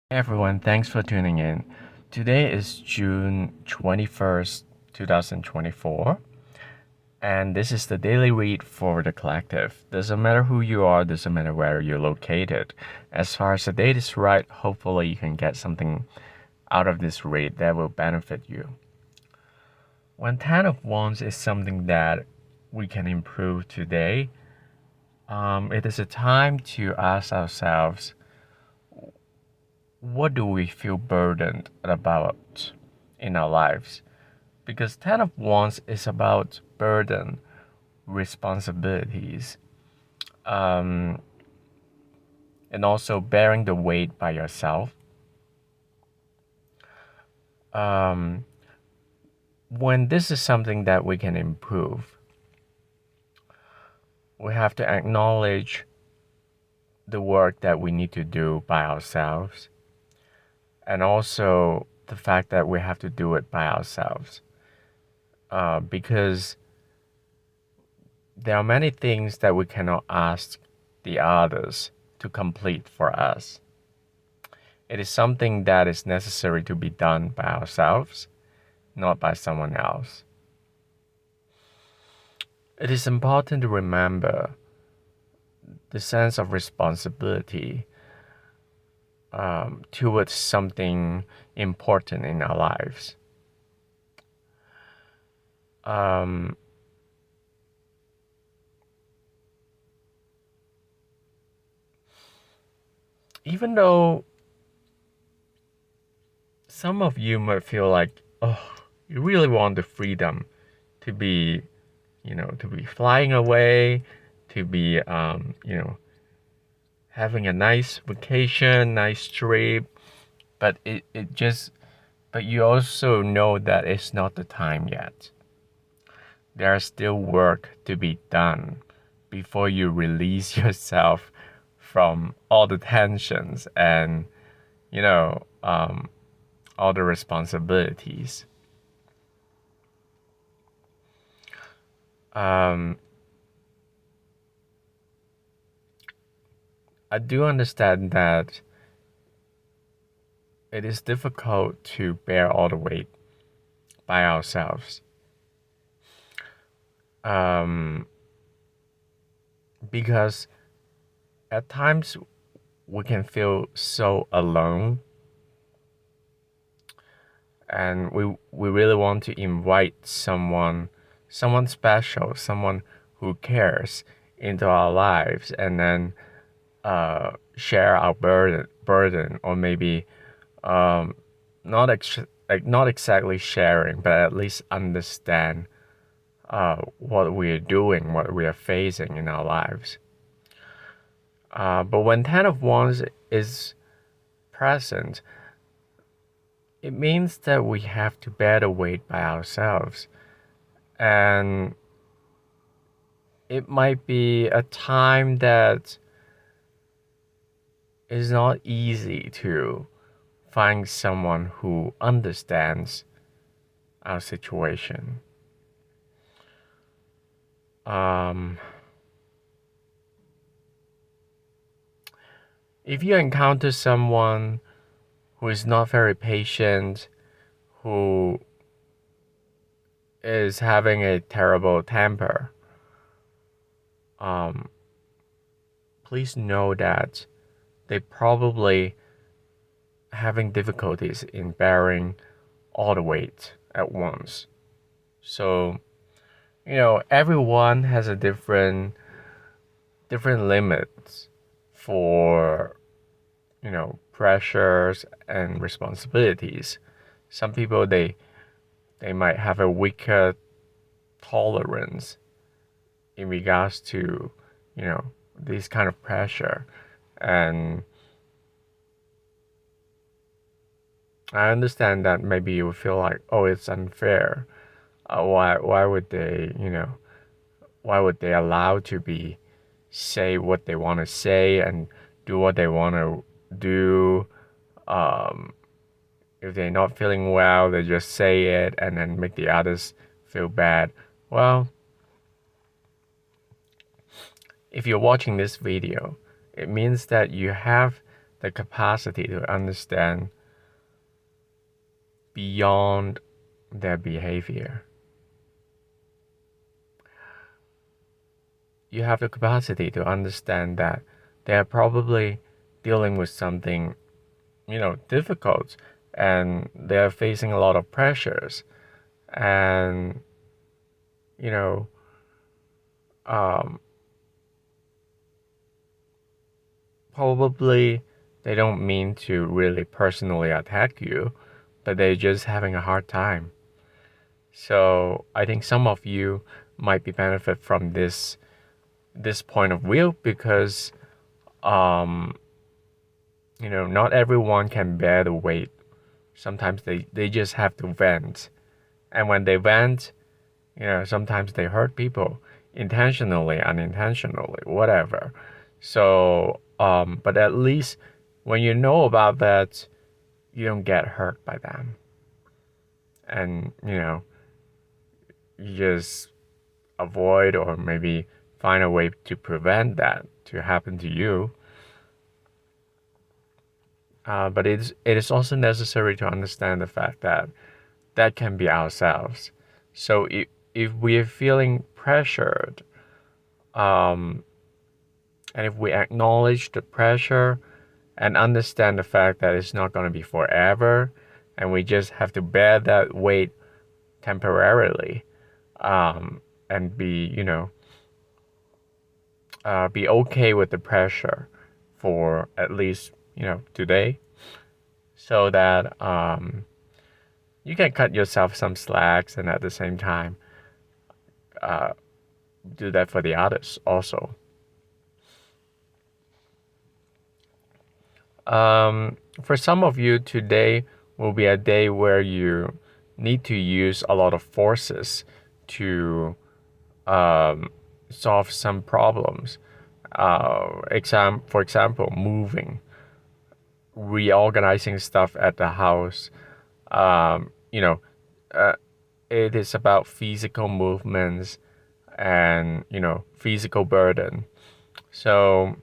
Hey everyone, thanks for tuning in. Today is June 21st, 2024, and this is the daily read for the collective. Doesn't matter who you are, doesn't matter where you're located. As far as the date is right, hopefully you can get something out of this read that will benefit you. When 10 of Wands is something that we can improve today, it is a time to ask ourselves, what do we feel burdened about in our lives? Because Ten of Wands is about burden, responsibilities, um, and also bearing the weight by yourself. Um, when this is something that we can improve, we have to acknowledge the work that we need to do by ourselves, and also the fact that we have to do it by ourselves. Because there are many things that we cannot ask the others to complete for us. It is something that is necessary to be done by ourselves, not by someone else. It is important to remember the sense of responsibility towards something important in our lives. Um, Even though some of you might feel like, oh, you really want the freedom to be, to be flying away, to be, having a nice vacation, nice trip, but but you also know that it's not the time yet. There's still work to be done before you release yourself from all the tensions and, you know, um, all the responsibilities. Um, I do understand that it is difficult to bear all the weight by ourselves. Um, because at times we can feel so alone, and we really want to invite someone special, someone who cares into our lives, and then share our burden, or maybe um, not exactly sharing, but at least understand what we are doing, what we are facing in our lives. But when Ten of Wands is present, it means that we have to bear the weight by ourselves. And it might be a time that is not easy to find someone who understands our situation. Um, if you encounter someone who is not very patient, who is having a terrible temper, um, please know that they probably having difficulties in bearing all the weight at once. So, everyone has a different limits for, pressures and responsibilities. Some people they might have a weaker tolerance in regards to, this kind of pressure. And I understand that maybe you feel like, oh, it's unfair. Why would they, why would they allow to be say what they want to say and do what they want to do? Um, if they're not feeling well, they just say it and then make the others feel bad. Well, if you're watching this video, it means that you have the capacity to understand beyond their behavior. You have the capacity to understand that they're probably dealing with something, difficult, and they're facing a lot of pressures, and you know, um, probably they don't mean to really personally attack you, but they're just having a hard time. So I think some of you might be benefit from this point of view because um, not everyone can bear the weight. Sometimes they just have to vent. And when they vent, sometimes they hurt people intentionally, unintentionally, whatever. So, but at least when you know about that, you don't get hurt by them. And, you just avoid or maybe find a way to prevent that to happen to you. But it is also necessary to understand the fact that that can be ourselves. So if we are feeling pressured, and if we acknowledge the pressure and understand the fact that it's not going to be forever, and we just have to bear that weight temporarily, and be okay with the pressure for at least today, so that you can cut yourself some slacks and at the same time do that for the others also. For some of you, today will be a day where you need to use a lot of forces to solve some problems. For example, moving, reorganizing stuff at the house. Um, you know, it is about physical movements and physical burden. So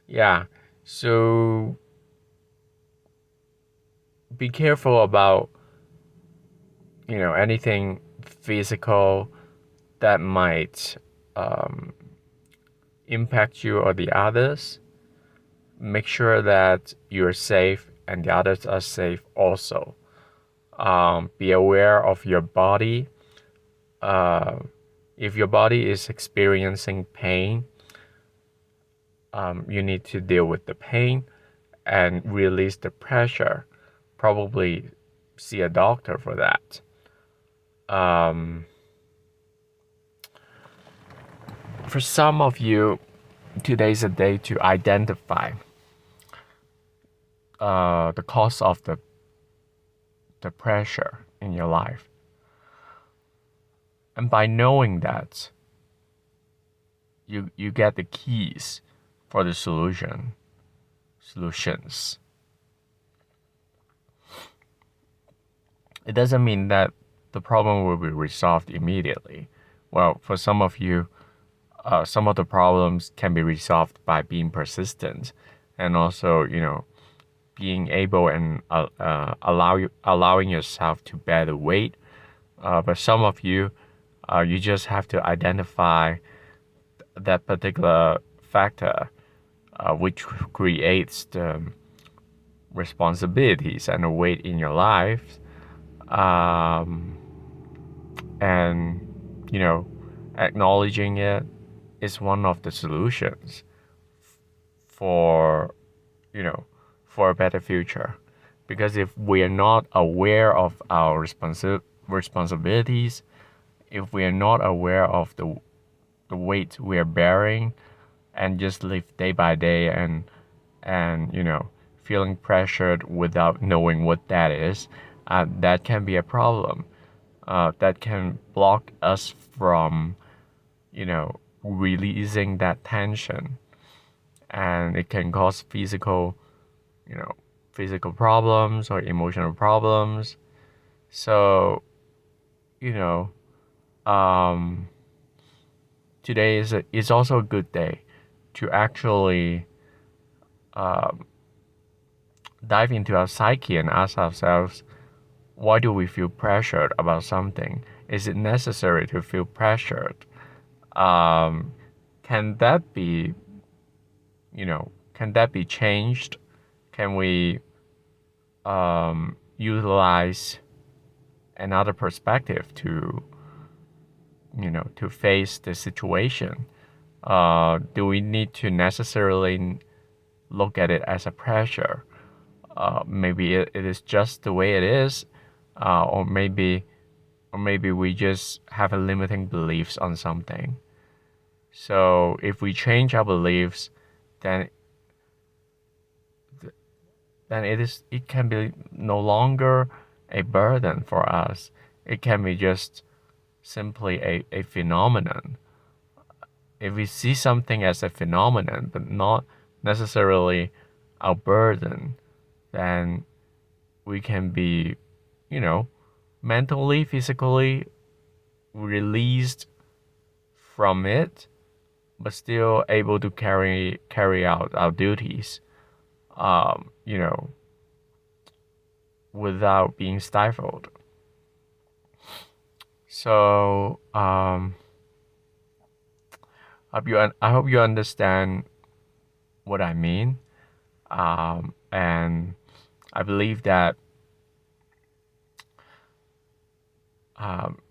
yeah, so be careful about anything physical that might impact you or the others. Make sure that you're safe and the others are safe also. Be aware of your body. If your body is experiencing pain, you need to deal with the pain and release the pressure. Probably see a doctor for that. For some of you, today's a day to identify the cause of the pressure in your life. And by knowing that, you get the keys for the solutions. It doesn't mean that the problem will be resolved immediately. Well, for some of you, some of the problems can be resolved by being persistent, and also being able and allowing yourself to bear the weight. But some of you, you just have to identify that particular factor, which creates the responsibilities and the weight in your life, and acknowledging it is one of the solutions for for a better future. Because if we are not aware of our responsibilities, if we are not aware of the weight we are bearing, and just live day by day and feeling pressured without knowing what that is, that can be a problem. That can block us from releasing that tension, and it can cause physical problems or emotional problems. So today is also a good day to actually dive into our psyche and ask ourselves, why do we feel pressured about something? Is it necessary to feel pressured? Can that be, can that be changed? Can we utilize another perspective to face the situation? Do we need to necessarily look at it as a pressure? Maybe it is just the way it is, or maybe we just have a limiting beliefs on something. So if we change our beliefs, then it can be no longer a burden for us. It can be just simply a phenomenon. If we see something as a phenomenon but not necessarily a burden, then we can be, mentally, physically released from it, but still able to carry out our duties, um, you know, without being stifled. So I hope you understand what I mean, and I believe that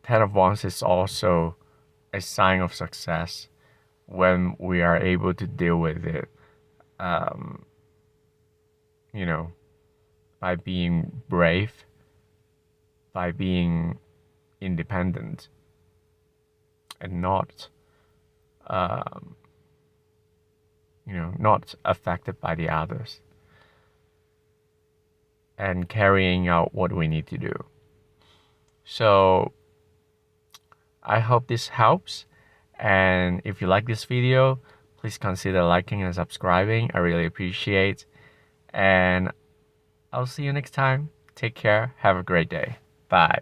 Ten of Wands is also a sign of success when we are able to deal with it, um, by being brave, by being independent, and um, not affected by the others, and carrying out what we need to do. So I hope this helps. And if you like this video, please consider liking and subscribing. I really appreciate. And I'll see you next time. Take care. Have a great day. Bye.